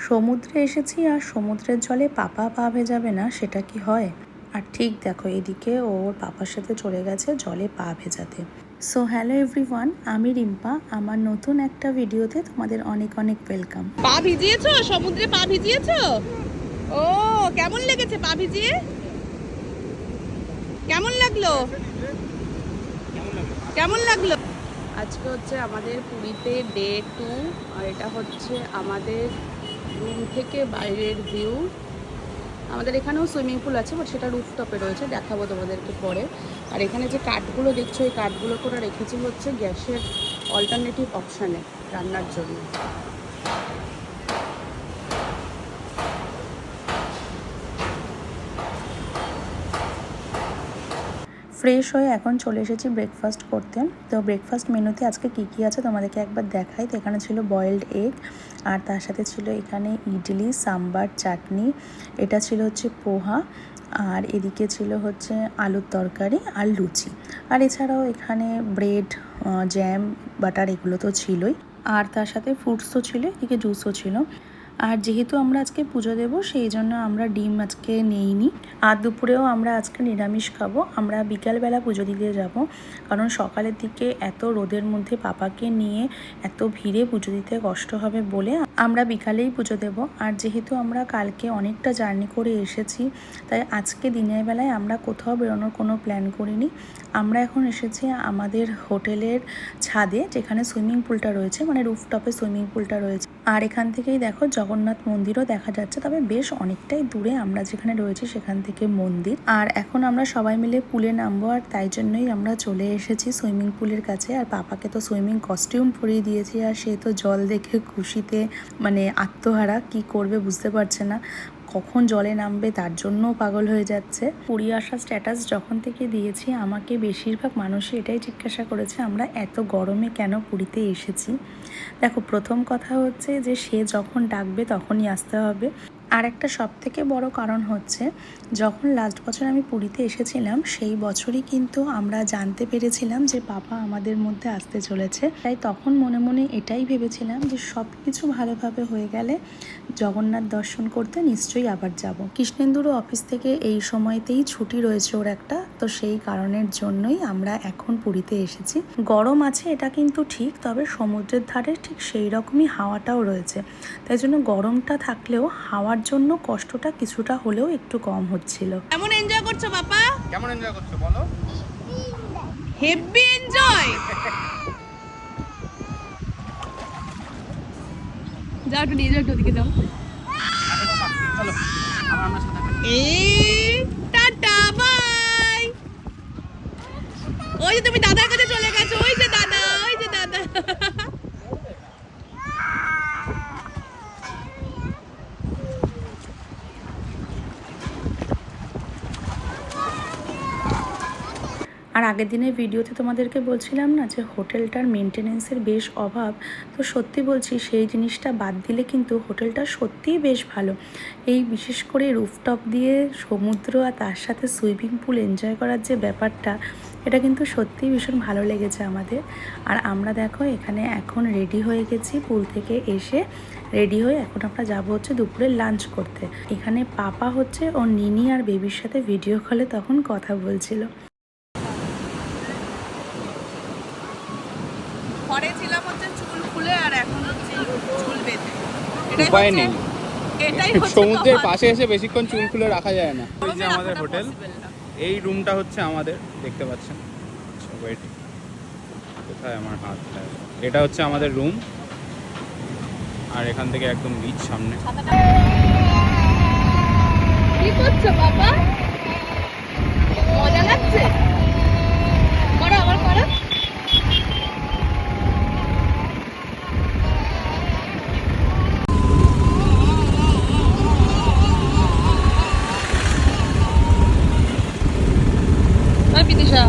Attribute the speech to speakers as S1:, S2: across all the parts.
S1: সমুদ্রে এসেছি আর সমুদ্রের জলে পাপা পা ভেজাবে না, সেটা কি হয়? আর ঠিক দেখো, এদিকে ওর পাপার সাথে চলে গেছে জলে পা ভেজাতে। সো হ্যালো এভরিওয়ান, আমি রিম্পা। আমার নতুন একটা ভিডিওতে তোমাদের অনেক অনেক ওয়েলকাম।
S2: পা ভিজিয়েছো? সমুদ্রে পা ভিজিয়েছো? ও, কেমন লেগেছে পা ভিজিয়ে? কেমন লাগলো? কেমন লাগলো? আজকে হচ্ছে আমাদের পুরীতে ডে 2, আর এটা হচ্ছে আমাদের রুম থেকে বাইরের ভিউ। আমাদের এখানেও সুইমিং পুল আছে, বাট সেটা রুফটপে রয়েছে, দেখাবো তোমাদেরকে পরে। আর এখানে যে কাঠগুলো দেখছো, এই কাঠগুলো করে রেখেছি হচ্ছে গ্যাসের অল্টারনেটিভ অপশানে রান্নার জন্য।
S1: ফ্রেশ হয়ে এখন চলে এসেছি ব্রেকফাস্ট করতে। তো ব্রেকফাস্ট মেনুতে আজকে কী আছে তোমাদেরকে একবার দেখাই। তো এখানে ছিল বয়েলড এগ, আর তার সাথে ছিল এখানে ইডলি, সাম্বার, চাটনি, এটা ছিল হচ্ছে পোহা, আর এদিকে ছিল হচ্ছে আলুর তরকারি আর লুচি। আর এছাড়াও এখানে ব্রেড, জ্যাম, বাটার এগুলো তো ছিলই, আর তার সাথে ফ্রুটসও ছিল, এদিকে জুসও ছিল। আর যেহেতু আমরা আজকে পুজো দেব, সেই জন্য আমরা ডিম আজকে নেইনি। আর দুপুরেও আমরা আজকে নিরামিষ খাবো। আমরা বিকালবেলা পুজো দিতে যাব, কারণ সকালের দিকে এত রোদের মধ্যে পাপাকে নিয়ে এত ভিড়ে পুজো দিতে কষ্ট হবে বলে আমরা বিকালেই পুজো দেব। আর যেহেতু আমরা কালকে অনেকটা জার্নি করে এসেছি, তাই আজকে দিনের বেলায় আমরা কোথাও বেরোনোর কোনো প্ল্যান করিনি। আমরা এখন এসেছি আমাদের হোটেলের ছাদে, যেখানে সুইমিং পুলটা রয়েছে, মানে রুফটপে সুইমিং পুলটা রয়েছে। আর এখান থেকেই দেখো জগন্নাথ মন্দিরও দেখা যাচ্ছে, তবে বেশ অনেকটাই দূরে আমরা যেখানে রয়েছি সেখান থেকে মন্দির। আর এখন আমরা সবাই মিলে পুলে নামবো, আর তাই জন্যই আমরা চলে এসেছি সুইমিং পুলের কাছে। আর পাপাকে তো সুইমিং কস্টিউম পরিয়ে দিয়েছি, আর সে তো জল দেখে খুশিতে মানে আত্মহারা, কি করবে বুঝতে পারছে না, কখন জলে নামবে তার জন্যও পাগল হয়ে যাচ্ছে। পুরী আসা স্ট্যাটাস যখন থেকে দিয়েছি, আমাকে বেশিরভাগ মানুষই এটাই জিজ্ঞাসা করেছে আমরা এত গরমে কেন পুরীতে এসেছি। দেখো, প্রথম কথা হচ্ছে যে সে যখন ডাকবে তখনই আসতে হবে। আর একটা সবথেকে বড় কারণ হচ্ছে, যখন লাস্ট বছর আমি পুরীতে এসেছিলাম, সেই বছরই কিন্তু আমরা জানতে পেরেছিলাম যে বাবা আমাদের মধ্যে আসতে চলেছে। তাই তখন মনে মনে এটাই ভেবেছিলাম যে সব কিছু ভালোভাবে হয়ে গেলে জগন্নাথ দর্শন করতে নিশ্চয়ই আবার যাব। কৃষ্ণেন্দুরও অফিস থেকে এই সময়তেই ছুটি রয়েছে ওর একটা, তো সেই কারণের জন্যই আমরা এখন পুরীতে এসেছি। গরম আছে এটা কিন্তু ঠিক, তবে সমুদ্রের ধারে ঠিক সেই রকমই হাওয়াটাও রয়েছে, তাই জন্য গরমটা থাকলেও হাওয়ার জন্য কষ্টটা কিছুটা হলেও একটু কম হচ্ছিল।
S2: কেমন এনজয় করছো বাবা?
S3: কেমন এনজয় করছো বলো?
S2: Heavy enjoy. যাও একটু নিয়ে যাও, একটু ওদিকে যাও।
S3: চলো আমার সাথে।
S2: এই টাটা বাই। ওই যে তুমি দাদার কাছে চলে গেছো, ওই যে দাদা, ওই যে দাদা।
S1: আর আগের দিনের ভিডিওতে তোমাদেরকে বলছিলাম না যে হোটেলটার মেনটেনেন্সের বেশ অভাব, তো সত্যি বলছি সেই জিনিসটা বাদ দিলে কিন্তু হোটেলটা সত্যিই বেশ ভালো। এই বিশেষ করে রুফটপ দিয়ে সমুদ্র আর তার সাথে সুইমিং পুল এনজয় করার যে ব্যাপারটা, এটা কিন্তু সত্যিই ভীষণ ভালো লেগেছে আমাদের। আর আমরা দেখো এখানে এখন রেডি হয়ে গেছি, পুল থেকে এসে রেডি হয়ে এখন আমরা যাবো হচ্ছে দুপুরে লাঞ্চ করতে। এখানে পাপা হচ্ছে ওর নিনি আর বেবির সাথে ভিডিও কলে তখন কথা বলছিল।
S2: পরে ছিলাম হচ্ছে চুল খুলে, আর এখন হচ্ছে চুল বেঁধে।
S3: উপায় নেই,
S2: এটাই হচ্ছে
S3: সমুদ্রের
S2: তফাৎ।
S3: পাশে এসে বেশিক্ষণ চুল খুলে রাখা যায় না। এই যে
S2: গরমে
S3: আমাদের
S2: রাখাটা
S3: হোটেল,
S2: possible না।
S3: এই রুমটা হচ্ছে আমাদের, দেখতে পাচ্ছেন। ওয়েট, কোথায় আমার হাত? এটা হচ্ছে আমাদের রুম, আর এখান থেকে একদম বিচ সামনে।
S2: কি করছো বাবা? মজা লাগছে? করো আবার করো। বিদিশা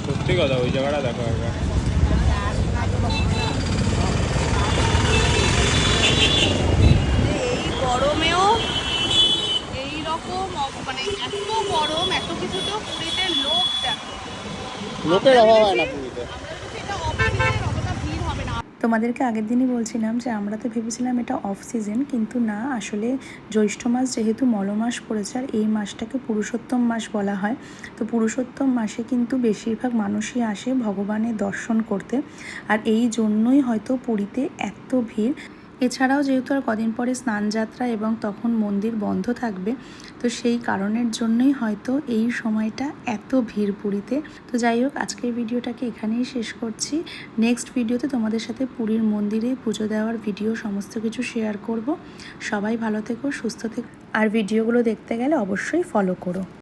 S3: সত্যি কথা, ওই জায়গাটা দেখো একবার।
S2: এই গরমেও মানে এত গরম, এত কিছুতেও পুরীতে লোক দেখো।
S3: লোকের অভাব হয় না পুরীতে।
S2: এটা অফ সিজনের অতটা ভিড় হবে না।
S1: তোমাদেরকে আগের দিনই বলছিলাম যে আমরা তো ভেবেছিলাম এটা অফ সিজন, কিন্তু না, আসলে জ্যৈষ্ঠ মাস যেহেতু মলমাস পড়েছে আর এই মাসটাকে পুরুষোত্তম মাস বলা হয়, তো পুরুষোত্তম মাসে কিন্তু বেশিরভাগ মানুষই আসে ভগবানের দর্শন করতে, আর এই জন্যই হয়তো পুরীতে এত ভিড়। এছাড়াও যেহেতু আর কদিন পরে স্নানযাত্রা এবং তখন মন্দির বন্ধ থাকবে, তো সেই কারণের জন্যই হয়তো এই সময়টা এত ভিড় পুরীতে। তো যাই হোক, আজকের ভিডিওটাকে এখানেই শেষ করছি। নেক্সট ভিডিওতে তোমাদের সাথে পুরীর মন্দিরে পুজো দেওয়ার ভিডিও সমস্ত কিছু শেয়ার করব। সবাই ভালো থেকো, সুস্থ থেকো, আর ভিডিওগুলো দেখতে গেলে অবশ্যই ফলো করো।